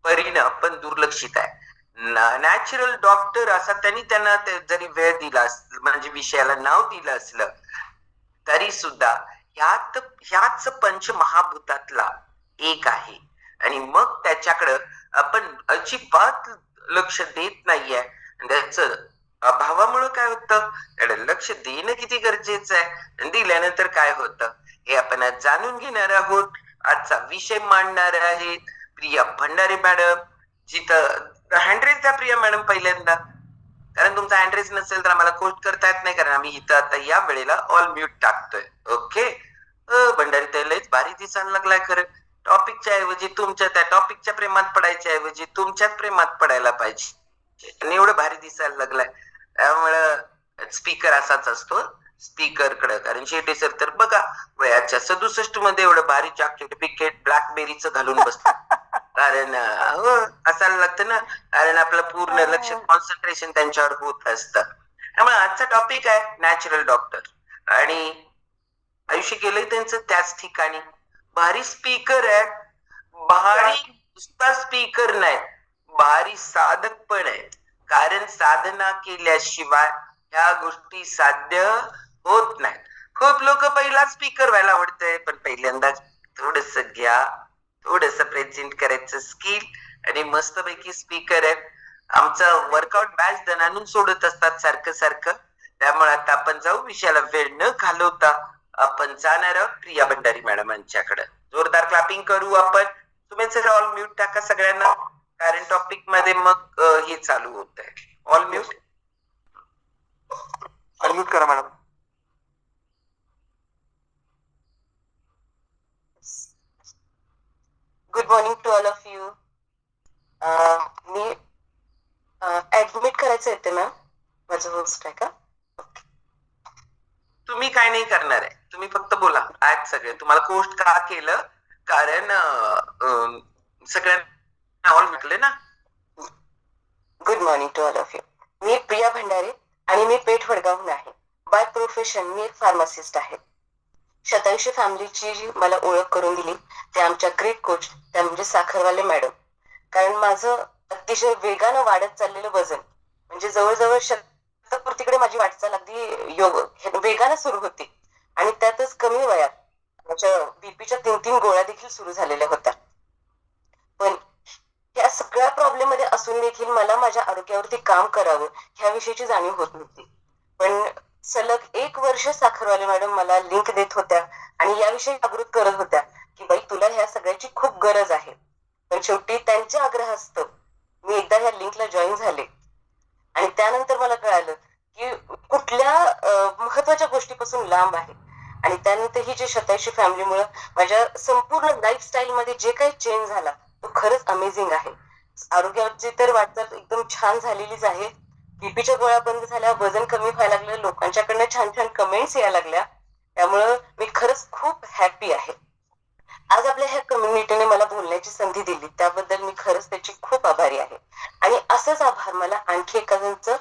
परीनं आपण दुर्लक्षित आहे. नॅचरल डॉक्टर असा त्यांना जरी वेळ दिला म्हणजे विषयाला नाव दिलं असलं तरी सुद्धा ह्याच पंचमहाभूतातला एक आहे. आणि मग त्याच्याकडं आपण अजिबात लक्ष देत नाहीये. त्याच अभावामुळे काय होतं, त्याला लक्ष देणं किती गरजेचं आहे, दिल्यानंतर काय होतं हे आपण आज जाणून घेणार आहोत. आजचा विषय मांडणार आहेत प्रिया भंडारे मॅडम. जिथं हँड्रेस द्या प्रिया मॅडम पहिल्यांदा, कारण तुमचा हँड्रेस नसेल तर आम्हाला कोट करता येत नाही, कारण आम्ही इथं आता या वेळेला ऑल म्यूट टाकतोय. ओके भंडारी तैलच भारी दिसायला लागलाय खरं. टॉपिकच्या ऐवजी तुमच्या त्या टॉपिकच्या प्रेमात पडायच्या ऐवजी तुमच्याच प्रेमात पडायला पाहिजे. आणि एवढं भारी दिसायला लागलाय. त्यामुळं स्पीकर असाच असतो स्पीकर कडे. कारण शेट्टी सर तर बघा वयाच्या 67 मध्ये एवढं भारी सर्टिफिकेट ब्लॅकबेरीचं घालून बसतात. कारण असायला लागतं ना, कारण आपलं पूर्ण लक्ष कॉन्सन्ट्रेशन त्यांच्यावर होत असतं. त्यामुळे आजचा टॉपिक आहे नॅचरल डॉक्टर. आणि आयुष्य गेलंय त्यांचं त्याच ठिकाणी. भारी स्पीकर आहे, भारी नुसता स्पीकर नाही, भारी साधक पण आहे. कारण साधना केल्याशिवाय ह्या गोष्टी साध्य होत नाही. खूप लोक पहिला स्पीकर व्हायला आवडतंय, पण पहिल्यांदा थोडस घ्या, थोडस प्रेझेंट करायचं स्किल आणि मस्तपैकी स्पीकर आहे. आमचं वर्कआउट बॅच दण आणून सोडत असतात सारखं सारखं. त्यामुळे आता आपण जाऊ विषयाला वेळ न घालवता आपण जाणार आहोत प्रिया भंडारी मॅडमांच्याकडे. जोरदार क्लॅपिंग करू आपण. तुम्ही सर ऑल म्यूट टाका सगळ्यांना, कारण टॉपिक मध्ये मग हे चालू होत आहे. ऑल म्यूट अनम्यूट करा madam. Good morning to all of you. मी ऍडमिट करायचं येते मॅम, माझं होस्ट आहे का? तुम्ही काय नाही करणार आहे, तुम्ही फक्त बोला. आहेत सगळे. तुम्हाला पोस्ट का केलं, कारण सगळ्यांना ऑल म्हटले ना. Good morning to all of you. मी प्रिया भंडारे आणि मी पेठ वडगावहून आहे. बाय प्रोफेशन मी एक फार्मासिस्ट आहे. 87 फॅमिलीची जी मला ओळख करून दिली ते आमच्या ग्रेट कोच, त्या म्हणजे साखरवाले मॅडम. कारण माझं अतिशय वेगानं वाढत चाललेलं वजन, म्हणजे जवळजवळ शतपूर्तीकडे माझी वाटचाल अगदी वेगानं सुरू होती. आणि त्यातच कमी वयात माझ्या बीपीच्या 3 गोळ्या देखील सुरू झालेल्या होत्या. पण या सगळ्या प्रॉब्लेम मध्ये असून देखील मला माझ्या आरोग्यावरती काम करावं ह्या विषयीची जाणीव होत नव्हती. पण सलग 1 वर्ष साखरवाले मॅडम मला लिंक देत होत्या आणि याविषयी जागृत करत होत्या की बाई तुला ह्या सगळ्याची खूप गरज आहे. पण शेवटी त्यांच्या आग्रहास्तव मी एकदा ह्या लिंकला जॉईन झाले. आणि त्यानंतर मला कळालं की कुठल्या महत्वाच्या गोष्टीपासून लांब आहे. आणि त्यानंतर ही जी 87 फॅमिलीमुळे माझ्या संपूर्ण लाईफस्टाईल मध्ये जे काही चेंज झाला तो खरंच अमेझिंग आहे. आरोग्याची तर वाटचाल एकदम छान झालेलीच आहे. बीपीच्या गोळ्या बंद झाल्या, वजन कमी व्हायला लागलं, लोकांच्याकडनं छान छान कमेंट्स यायला लागल्या. त्यामुळं मी खरंच खूप हॅपी आहे. आज आपल्या ह्या कम्युनिटीने मला बोलण्याची संधी दिली त्याबद्दल मी खरंच त्याची खूप आभारी आहे. आणि असंच आभार मला आणखी एखाद्यांचं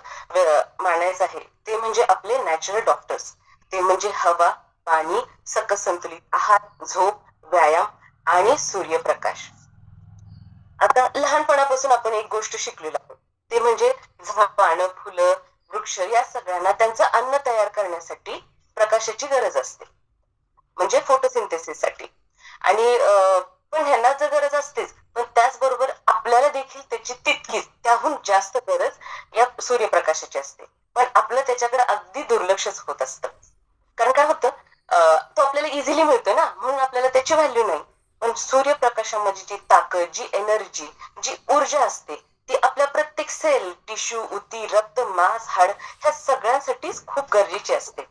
मानायचं आहे, ते म्हणजे आपले नॅचरल डॉक्टर्स. ते म्हणजे हवा, पाणी, सकस संतुलित आहार, झोप, व्यायाम आणि सूर्यप्रकाश. आता लहानपणापासून आपण एक गोष्ट शिकलेलो आहोत, ते म्हणजे पानं, फुलं, वृक्ष या सगळ्यांना त्यांचं अन्न तयार करण्यासाठी प्रकाशाची गरज असते, म्हणजे फोटोसिंथेसिससाठी. आणि पण ह्यांना जर गरज असतेच, पण त्याचबरोबर आपल्याला देखील त्याची तितकीच त्याहून जास्त गरज या सूर्यप्रकाशाची असते. पण आपलं त्याच्याकडे अगदी दुर्लक्षच होत असतं. कारण काय होतं, तो आपल्याला इझिली मिळतो ना, म्हणून आपल्याला त्याची व्हॅल्यू नाही. पण सूर्यप्रकाशामध्ये जी ताकद, जी एनर्जी, जी ऊर्जा असते ती आपल्या प्रत्येक सेल, टिश्यू, उती, रक्त, मांस, हाड ह्या सगळ्यांसाठीच खूप गरजेची असते.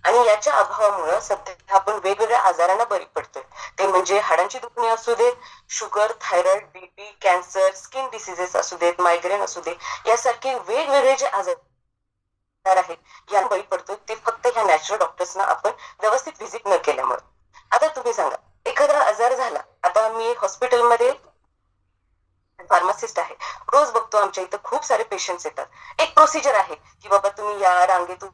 आणि याच्या अभावामुळे सध्या आपण वेगवेगळ्या आजारांना बळी पडतोय. ते म्हणजे हाडांची दुखणी असू देत, sugar, thyroid, BP, cancer, skin diseases असू देत, मायग्रेन असू दे, यासारखे वेगवेगळे जे आजार आहेत यांना बळी पडतोय ते फक्त ह्या नॅचरल डॉक्टर्सना आपण व्यवस्थित व्हिजिट न केल्यामुळे. आता तुम्ही सांगा, एखादा आजार झाला, आता मी हॉस्पिटलमध्ये फार्मासिस्ट आहे, रोज बघतो आमच्या इथं खूप सारे पेशंट्स येतात. एक प्रोसिजर आहे की बाबा तुम्ही या रांगेतून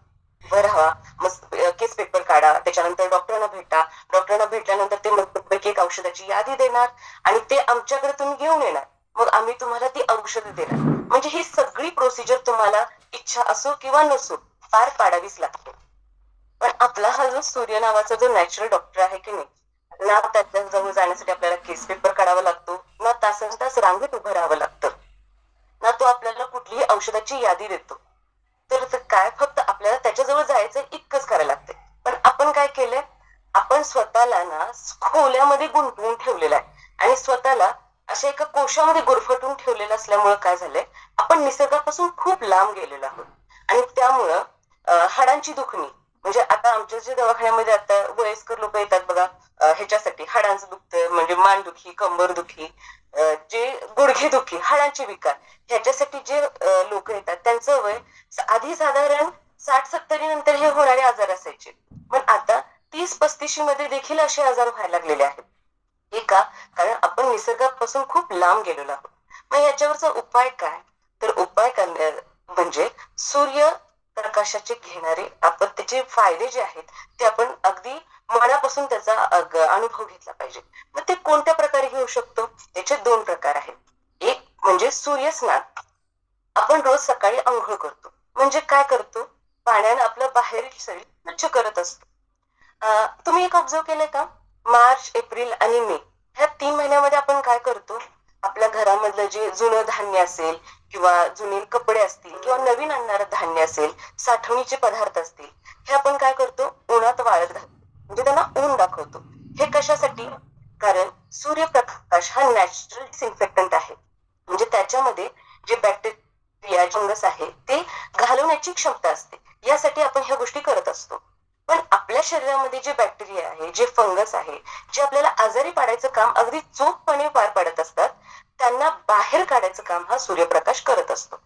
उभं राहा, मग केस पेपर काढा, त्याच्यानंतर डॉक्टरांना भेटा, डॉक्टरांना भेटल्यानंतर ते मग एक औषधाची यादी देणार आणि ते आमच्याकडे तुम्ही घेऊन येणार, मग आम्ही तुम्हाला ती औषधं देणार. म्हणजे ही सगळी प्रोसिजर तुम्हाला इच्छा असो किंवा नसो पार पाडावीच लागते. पण आपला हा जो सूर्य नावाचा जो नॅचरल डॉक्टर आहे की नाही, ना त्याच्या जवळ जाण्यासाठी आपल्याला केस पेपर काढावा लागतो, ना तासन तास रांगेत उभं राहावं लागतं, ना तो आपल्याला कुठलीही औषधाची यादी देतो. तर काय फक्त आपल्याला त्याच्याजवळ जायचं इतकंच करायला लागते. पण आपण काय केलंय, आपण स्वतःला ना खोल्यामध्ये गुंतवून ठेवलेलं आहे आणि स्वतःला अशा एका कोशामध्ये गुरफटून ठेवलेलं असल्यामुळे काय झालंय, आपण निसर्गापासून खूप लांब गेलेलो आहोत. आणि त्यामुळं हाडांची दुखणी, म्हणजे आता आमच्या जे दवाखान्यामध्ये आता वयस्कर लोक येतात बघा, ह्याच्यासाठी हाडांचं दुखतं, म्हणजे मानदुखी, कंबरदुखी, जे गुडघे दुखी, हाडांचे विकार, ह्याच्यासाठी जे लोक येतात त्यांचं वय आधी साधारण 60-70 नंतर हे होणारे आजार असायचे. पण आता 30-35 मध्ये देखील असे आजार व्हायला लागलेले आहेत. हे का? कारण आपण निसर्गापासून खूप लांब गेलेलो आहोत. मग याच्यावरचा उपाय काय? तर उपाय म्हणजे सूर्य प्रकाशाचे घेणारे आपण त्याचे फायदे जे आहेत ते आपण अगदी मनापासून त्याचा अनुभव घेतला पाहिजे. मग ते कोणत्या प्रकारे घेऊ शकतो? त्याचे 2 प्रकार आहेत. एक म्हणजे सूर्यस्नान. आपण रोज सकाळी आंघोळ करतो, म्हणजे काय करतो, पाण्याने आपलं बाहेरील शरीर स्वच्छ करत असतो. तुम्ही एक ऑब्झर्व केलंय का, मार्च, एप्रिल आणि मे ह्या 3 महिन्यामध्ये आपण काय करतो, आपल्या घरामधलं जे जुनं धान्य असेल किंवा जुने कपडे असतील किंवा नवीन आणणारं धान्य असेल, साठवणीचे पदार्थ असतील, हे आपण काय करतो, उन्हात वाळत घालतो, म्हणजे त्यांना ऊन दाखवतो. हे कशासाठी? कारण सूर्यप्रकाश हा नॅचरल डिसइन्फेक्टंट आहे, म्हणजे त्याच्यामध्ये जे बॅक्टेरिया, फंगस आहे ते घालवण्याची क्षमता असते. यासाठी आपण ह्या गोष्टी करत असतो. पण आपल्या शरीरामध्ये जे बॅक्टेरिया आहे, जे फंगस आहे, जे आपल्याला आजारी पाडायचं काम अगदी चोखपणे पार पाडत असतात, त्यांना बाहेर काढायचं काम हा सूर्यप्रकाश करत असतो.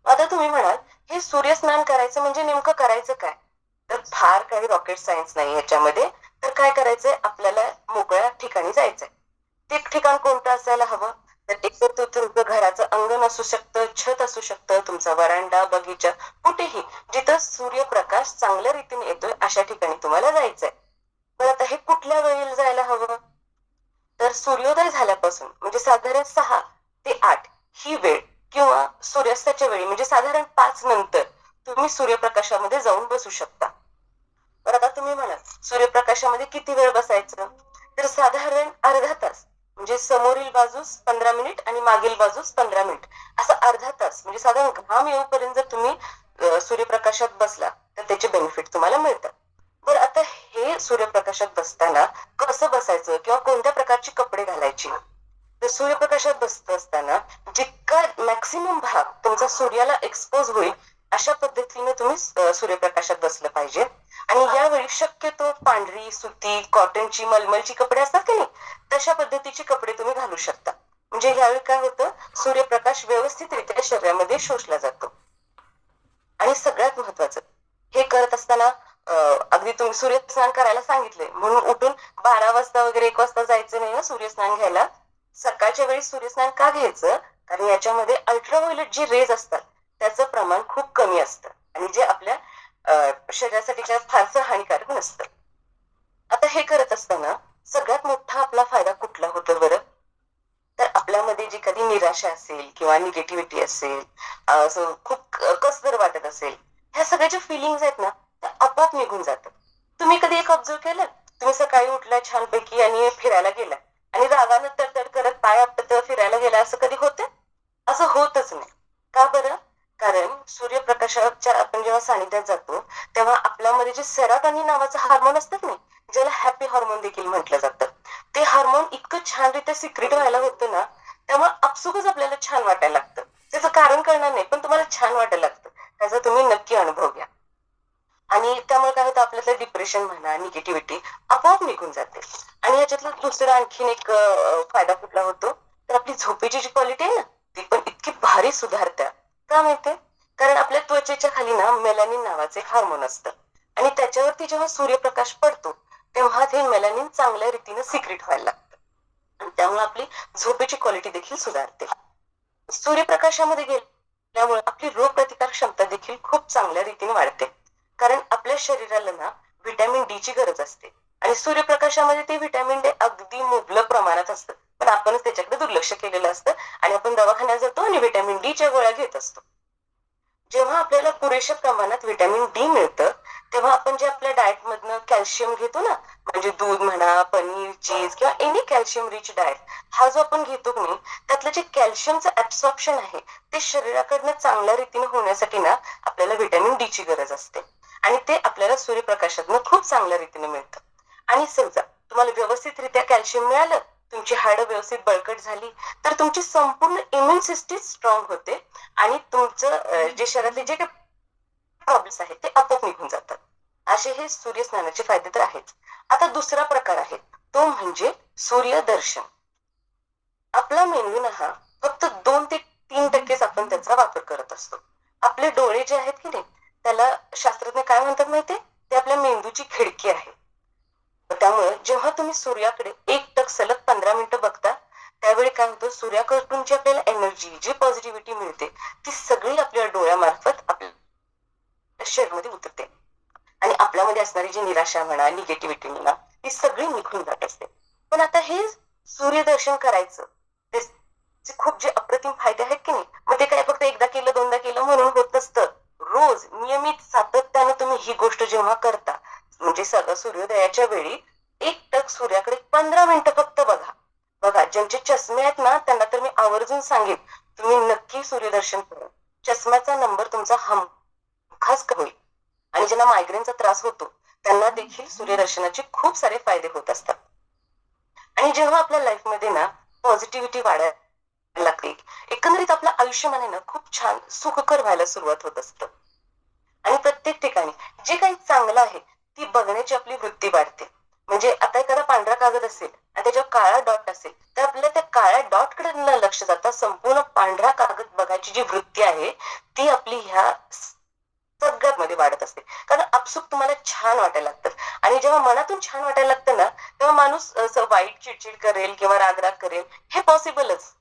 आता तुम्ही म्हणाल, हे सूर्यस्नान करायचं म्हणजे नेमकं करायचं काय? तर फार काही रॉकेट सायन्स नाही ह्याच्यामध्ये. तर काय करायचंय, आपल्याला मोकळ्या ठिकाणी जायचंय. ते ठिकाण कोणतं असायला हवं? तर एक तर तुमचं घराचं अंगण असू शकतं, छत असू शकतं, तुमचा वरांडा, बगीचा, कुठेही जिथं सूर्यप्रकाश चांगल्या रीतीने येतोय अशा ठिकाणी तुम्हाला जायचंय. पण आता हे कुठल्या वेळेला जायला हवं? तर सूर्योदय झाल्यापासून म्हणजे साधारण 6 ते 8 ही वेळ किंवा सूर्यास्ताच्या वेळी म्हणजे साधारण 5 नंतर तुम्ही सूर्यप्रकाशामध्ये जाऊन बसू शकता. तर आता तुम्ही म्हणाल, सूर्यप्रकाशामध्ये किती वेळ बसायचं? तर साधारण अर्धा तास, म्हणजे समोरील बाजूस 15 मिनिट आणि मागील बाजूस 15 मिनिट, असं अर्धा तास, म्हणजे साधारण घाम येऊपर्यंत जर तुम्ही सूर्यप्रकाशात बसला तर त्याचे बेनिफिट तुम्हाला मिळतात. बरं, आता हे सूर्यप्रकाशात बसताना कसं बसायचं किंवा कोणत्या प्रकारची कपडे घालायची? तर सूर्यप्रकाशात बसत असताना जितका मॅक्सिमम भाग तुमचा सूर्याला एक्सपोज होईल अशा पद्धतीने तुम्ही सूर्यप्रकाशात बसलं पाहिजे. आणि यावेळी शक्यतो पांढरी, सुती, कॉटनची, मलमलची कपडे असतात की नाही, तशा पद्धतीची कपडे तुम्ही घालू शकता. म्हणजे यावेळी काय होतं, सूर्यप्रकाश व्यवस्थितरित्या शरीरामध्ये शोषला जातो. आणि सगळ्यात महत्वाचं, हे करत असताना अगदी तुम्ही सूर्यस्नान करायला सांगितले म्हणून उठून 12 वाजता वगैरे 1 वाजता जायचं नाही ना सूर्यस्नान घ्यायला. सकाळच्या वेळी सूर्यस्नान का घ्यायचं? कारण याच्यामध्ये अल्ट्राव्हायोलेट जे रेज असतात त्याचं प्रमाण खूप कमी असतं आणि जे आपल्या शरीरासाठी काय फारसं हानिकारक नसतं. आता हे करत असताना सगळ्यात मोठा आपला फायदा कुठला होतो बरं? तर आपल्यामध्ये जी कधी निराशा असेल किंवा निगेटिव्हिटी असेल, असं खूप कसतर वाटत असेल, ह्या सगळ्या ज्या फिलिंग्स आहेत ना त्या आपोआप निघून जातात. तुम्ही कधी एक ऑब्झर्व केलं? तुम्ही सकाळी उठला छानपैकी आणि फिरायला गेला आणि रागानं तडतड करत पाय आपटत फिरायला गेला, असं कधी होतं? असं होतच नाही. का बरं? कारण सूर्यप्रकाशाच्या आपण जेव्हा सानिध्यात जातो तेव्हा आपल्यामध्ये जे सेरोटोनिन नावाचं हार्मोन असतात ना, ज्याला हॅपी हार्मोन देखील म्हटलं जातं, ते हार्मोन इतकं छानरित्या सिक्रेट व्हायला होतं ना, त्यामुळे आपसुकच आपल्याला छान वाटायला लागतं. त्याचं कारण कळणार नाही पण तुम्हाला छान वाटायला लागतं. त्याचा तुम्ही नक्की अनुभव घ्या. आणि त्यामुळे काय होतं, आपल्यातलं डिप्रेशन म्हणा, निगेटिव्हिटी आपोआप निघून जाते. आणि याच्यातला दुसरा आणखीन एक फायदा कुठला होतो, तर आपली झोपेची जी क्वालिटी आहे ना ती पण इतकी भारी सुधारते. का माहितीये? कारण आपल्या त्वचेच्या खाली ना मेलॅनिन नावाचं एक हार्मोन असतं आणि त्याच्यावरती जेव्हा सूर्यप्रकाश पडतो तेव्हा ते मेलॅनिन चांगल्या रीतीने सिक्रेट व्हायला लागतं आणि त्यामुळे आपली झोपेची क्वालिटी देखील सुधारते. सूर्यप्रकाशामध्ये गेल्यामुळे आपली रोगप्रतिकार क्षमता देखील खूप चांगल्या रीतीने वाढते. कारण आपल्या शरीराला ना व्हिटॅमिन डी ची गरज असते आणि सूर्यप्रकाशामध्ये ते व्हिटॅमिन डी अगदी मुबलक प्रमाणात असतं, पण आपणच त्याच्याकडे दुर्लक्ष केलेलं असतं आणि आपण दवाखान्यात जातो आणि व्हिटॅमिन डी च्या गोळ्या घेत असतो. जेव्हा आपल्याला पुरेशा प्रमाणात व्हिटॅमिन डी मिळतं तेव्हा आपण जे आपल्या डाएट मधनं कॅल्शियम घेतो ना, म्हणजे दूध म्हणा, पनीर, चीज किंवा एनी कॅल्शियम रिच डाएट, हा जो आपण घेतो की नाही त्यातलं जे कॅल्शियमचं ऍब्सॉर्प्शन आहे ते शरीराकडनं चांगल्या रीतीने होण्यासाठी ना आपल्याला व्हिटॅमिन डी ची गरज असते आणि ते आपल्याला सूर्यप्रकाशातनं खूप चांगल्या रीतीने मिळतं. आणि समजा तुम्हाला व्यवस्थितरित्या कॅल्शियम मिळालं, तुमची हाडं व्यवस्थित बळकट झाली, तर तुमची संपूर्ण इम्युन सिस्टीम स्ट्रॉंग होते आणि तुमचं जे शरीरातले जे काही प्रॉब्लेम्स आहेत ते आपोआप निघून जातात. असे हे सूर्यस्नानाचे फायदे तर आहेच. आता दुसरा प्रकार आहे तो म्हणजे सूर्यदर्शन. आपला मेंदू ना हा फक्त 2 ते 3% आपण त्याचा वापर करत असतो. आपले डोळे जे आहेत की नाही त्याला शास्त्रज्ञ काय म्हणतात माहितीये? ते आपल्या मेंदूची खिडकी आहे. त्यामुळे जेव्हा तुम्ही सूर्याकडे एकटक सलग 15 मिनिटं बघता त्यावेळी काय होतं, सूर्याकडून जी आपल्याला एनर्जी, जी पॉझिटिव्हिटी मिळते ती सगळी आपल्या डोळ्यामार्फत आपल्या शरीरामध्ये उतरते आणि आपल्यामध्ये असणारी जी निराशा म्हणा, निगेटिव्हिटी म्हणा, ती सगळी निघून जात असते. पण आता हे सूर्यदर्शन करायचं त्याचे खूप जे अप्रतिम फायदे आहेत की नाही, मग ते काय फक्त एकदा केलं दोनदा केलं म्हणून होत नसतं. रोज नियमित सातत्याने तुम्ही ही गोष्ट जेव्हा करता, म्हणजे सगळं सूर्योदयाच्या वेळी एकटक सूर्याकडे 15 मिनिटं फक्त बघा. बघा, ज्यांचे चष्मे आहेत ना त्यांना तर मी आवर्जून सांगेन तुम्ही नक्की सूर्यदर्शन करा. चष्म्याचा नंबर तुमचा हमखास होईल. आणि ज्यांना मायग्रेनचा त्रास होतो त्यांना देखील सूर्यदर्शनाचे खूप सारे फायदे होत असतात. आणि जेव्हा आपल्या लाईफमध्ये ना पॉझिटिव्हिटी वाढायला लागते, एकंदरीत आपलं आयुष्यमान ना खूप छान सुखकर व्हायला सुरुवात होत असतं आणि प्रत्येक ठिकाणी जे काही चांगलं आहे ती बघण्याची आपली वृत्ती वाढते. म्हणजे आता एखादा पांढरा कागद असेल आणि त्याच्यावर काळा डॉट असेल तर आपल्याला त्या काळ्या डॉट कडे न लक्ष जाता संपूर्ण पांढरा कागद बघायची जी वृत्ती आहे ती आपली ह्या सगळ्यात मध्ये वाढत असते. कारण आपसुक तुम्हाला छान वाटायला लागतं आणि जेव्हा मनातून छान वाटायला लागतं ना तेव्हा माणूस असं वाईट चिडचिड करेल किंवा रागराग करेल हे पॉसिबलच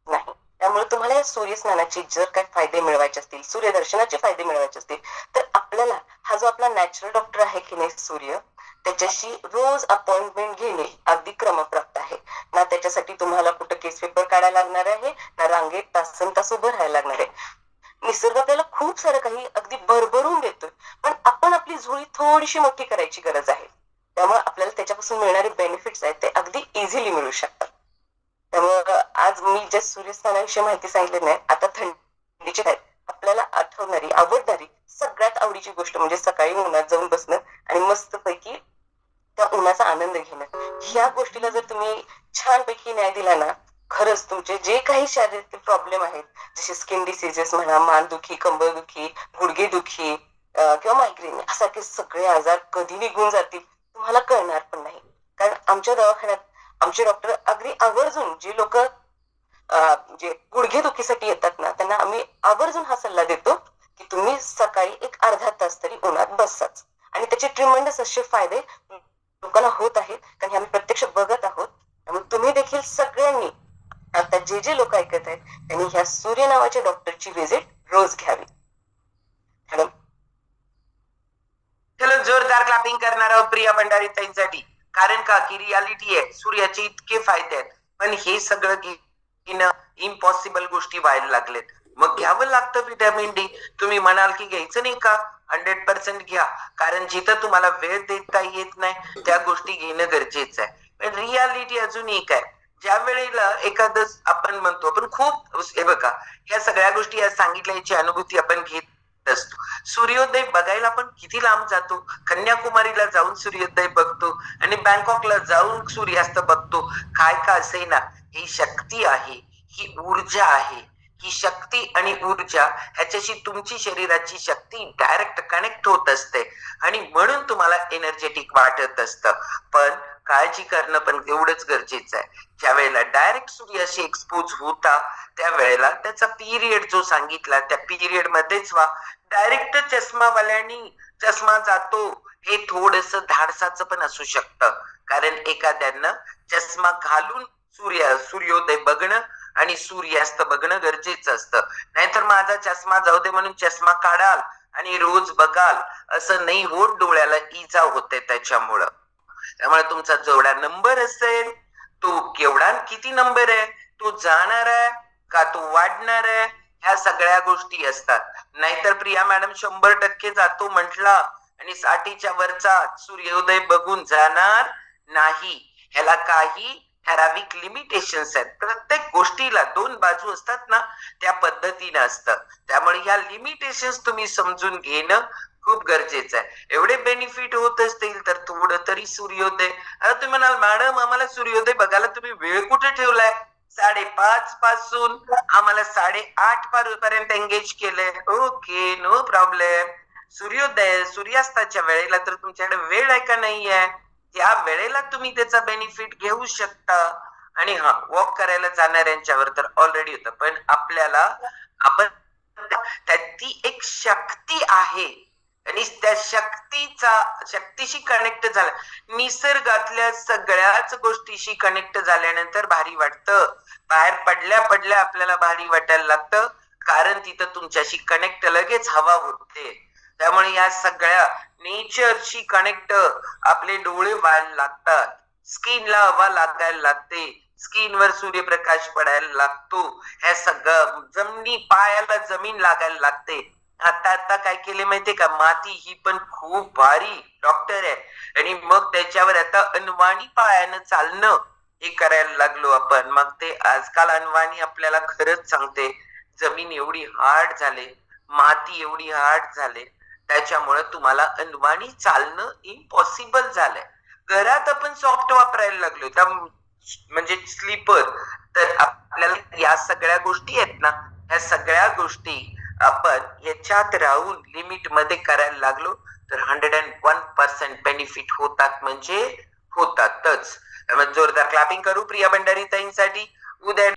नाही. त्यामुळे तुम्हाला या सूर्यस्नानाचे जर काही फायदे मिळवायचे असतील, सूर्यदर्शनाचे फायदे मिळवायचे असतील तर आपल्याला हा जो आपला नॅचरल डॉक्टर आहे की नाही सूर्य, त्याच्याशी रोज अपॉइंटमेंट घेणे अगदी क्रमप्राप्त आहे. ना त्याच्यासाठी तुम्हाला कुठं केस पेपर काढायला लागणार आहे, ना रांगेत तासन तास उभं राहायला लागणार आहे. निसर्ग आपल्याला खूप सारं काही अगदी भरभरून देतोय, पण आपण आपली झोळी थोडीशी मोठी करायची गरज आहे. त्यामुळे आपल्याला त्याच्यापासून मिळणारे बेनिफिट्स आहेत ते अगदी इझिली मिळू शकतात. त्यामुळे आज मी ज्या सूर्यस्नानाविषयी माहिती सांगितली नाही, आता थंडीची काय आपल्याला आठवणारी, आवडणारी सगळ्यात आवडीची गोष्ट म्हणजे सकाळी उन्हात जाऊन बसणं आणि मस्तपैकी त्या उन्हाचा आनंद घेणं. ह्या गोष्टीला जर तुम्ही छानपैकी न्याय दिला ना, खरंच तुमचे जे काही शारीरिक प्रॉब्लेम आहेत जसे स्किन डिसीजेस म्हणा, मानदुखी, कंबरदुखी, गुडघेदुखी किंवा मायग्रेन यासारखे सगळे आजार कधी निघून जातील तुम्हाला कळणार पण नाही. कारण आमच्या दवाखान्यात आमचे डॉक्टर अगदी आवर्जून जे लोक जे गुडघेदुखीसाठी येतात ना त्यांना आम्ही आवर्जून हा सल्ला देतो की तुम्ही सकाळी एक अर्धा तास तरी उन्हात बसाच आणि त्याचे ट्रिमेंडस असे फायदे लोकांना होत आहेत, कारण हे आम्ही प्रत्यक्ष बघत आहोत. त्यामुळे तुम्ही देखील सगळ्यांनी, आता जे जे लोक ऐकत आहेत त्यांनी ह्या सूर्य नावाच्या डॉक्टरची व्हिजिट रोज घ्यावी. मॅडम, चलो जोरदार क्लॅपिंग करणार आहोत प्रिया भंडारी ताईंसाठी. कारण का की रियालिटी आहे, सूर्याचे इतके फायदे आहेत, पण हे सगळं घेणं इम्पॉसिबल गोष्टी व्हायला लागलेत. मग घ्यावं लागतं व्हिटॅमिन डी. तुम्ही म्हणाल की घ्यायचं नाही का? 100% घ्या, कारण जिथं तुम्हाला वेळ देता येत नाही त्या गोष्टी घेणं गरजेचं आहे. पण रियालिटी अजून एक आहे, ज्या वेळेला एखादं आपण म्हणतो आपण खूप हे बघा, या सगळ्या गोष्टी या सांगितल्या, याची अनुभूती आपण घेत असतो. सूर्योदय बघायला आपण किती लांब जातो, कन्याकुमारीला जाऊन सूर्योदय बघतो आणि बँकॉकला जाऊन सूर्यास्त बघतो. काय का असे ना, ही शक्ती आहे, ही ऊर्जा आहे. ही शक्ती आणि ऊर्जा ह्याच्याशी तुमची शरीराची शक्ती डायरेक्ट कनेक्ट होत असते आणि म्हणून तुम्हाला एनर्जेटिक वाटत असतं. पण काळजी करणं पण एवढंच गरजेचं आहे. ज्या वेळेला डायरेक्ट सूर्याशी एक्सपोज होता त्या वेळेला त्याचा पिरियड जो सांगितला त्या पिरियड मध्येच व्हा. डायरेक्ट चष्मावाल्यांनी चष्मा जातो हे थोडस धाडसाचं पण असू शकतं, कारण एखाद्यांना चष्मा घालून सूर्योदय बघणं आणि सूर्यास्त बघणं गरजेचं असतं. नाहीतर माझा चष्मा जाऊ दे म्हणून चष्मा काढाल आणि रोज बघाल असं नाही होत, डोळ्याला इजा होते त्याच्यामुळं. त्यामुळे तुमचा जेवढा नंबर असेल तो केवढा किती नंबर आहे, तो जाणार आहे का तो वाढणार आहे, ह्या सगळ्या गोष्टी असतात. नाहीतर प्रिया मॅडम 100% जातो म्हटला आणि 60च्या वरचा सूर्योदय बघून जाणार नाही. ह्याला काही ठराविक लिमिटेशन्स आहेत. प्रत्येक गोष्टीला 2 बाजू असतात ना, त्या पद्धतीने असतं. त्यामुळे ह्या लिमिटेशन्स तुम्ही समजून घेणं खूप गरजेचं आहे. एवढे बेनिफिट होत असतील तर थोडं तरी सूर्योदय. आता तुम्ही म्हणाल मॅडम आम्हाला सूर्योदय बघायला तुम्ही वेळ कुठे ठेवलाय? 5:30 पासून आम्हाला 8:30 पर्यंत एंगेज केलंय. Okay, no problem. सूर्यास्ताच्या वेळेला तर तुमच्याकडे वेळ आहे का नाहीये? त्या वेळेला तुम्ही त्याचा बेनिफिट घेऊ शकता. आणि हा, वॉक करायला जाणाऱ्यांच्यावर तर ऑलरेडी होतं, पण आपल्याला आपण ती एक शक्ती आहे आणि त्या शक्तीशी कनेक्ट झाला, निसर्गातल्या सगळ्याच गोष्टीशी कनेक्ट झाल्यानंतर भारी वाटतं. बाहेर पडल्या आपल्याला भारी वाटायला लागतं, कारण तिथं तुमच्याशी कनेक्ट लगेच हवा होते. त्यामुळे या सगळ्या नेचरशी कनेक्ट आपले डोळे व्हायला लागतात, स्किनला हवा लागायला लागते, स्किनवर सूर्यप्रकाश पडायला लागतो, हे सगळं पायाला जमीन लागायला लागते. आता काय केले माहितीये का, माती ही पण खूप भारी डॉक्टर आहे. आणि मग त्याच्यावर आता अनवाणी पायानं चालणं हे करायला लागलो आपण. मग ते आजकाल अनवाणी आपल्याला खरंच सांगते, जमीन एवढी हार्ड झाले, माती एवढी हार्ड झाले, त्याच्यामुळे तुम्हाला अनवाणी चालणं इम्पॉसिबल झालंय. घरात आपण सॉफ्ट वापरायला लागलो, म्हणजे स्लीपर. तर आपल्याला या सगळ्या गोष्टी आहेत ना, या सगळ्या गोष्टी आपण याच्यात राहून लिमिट मध्ये करायला लागलो तर 101% बेनिफिट होतात, म्हणजे होतातच. जोरदार क्लॅपिंग करू प्रिया भंडारी ताईंसाठी. उद्या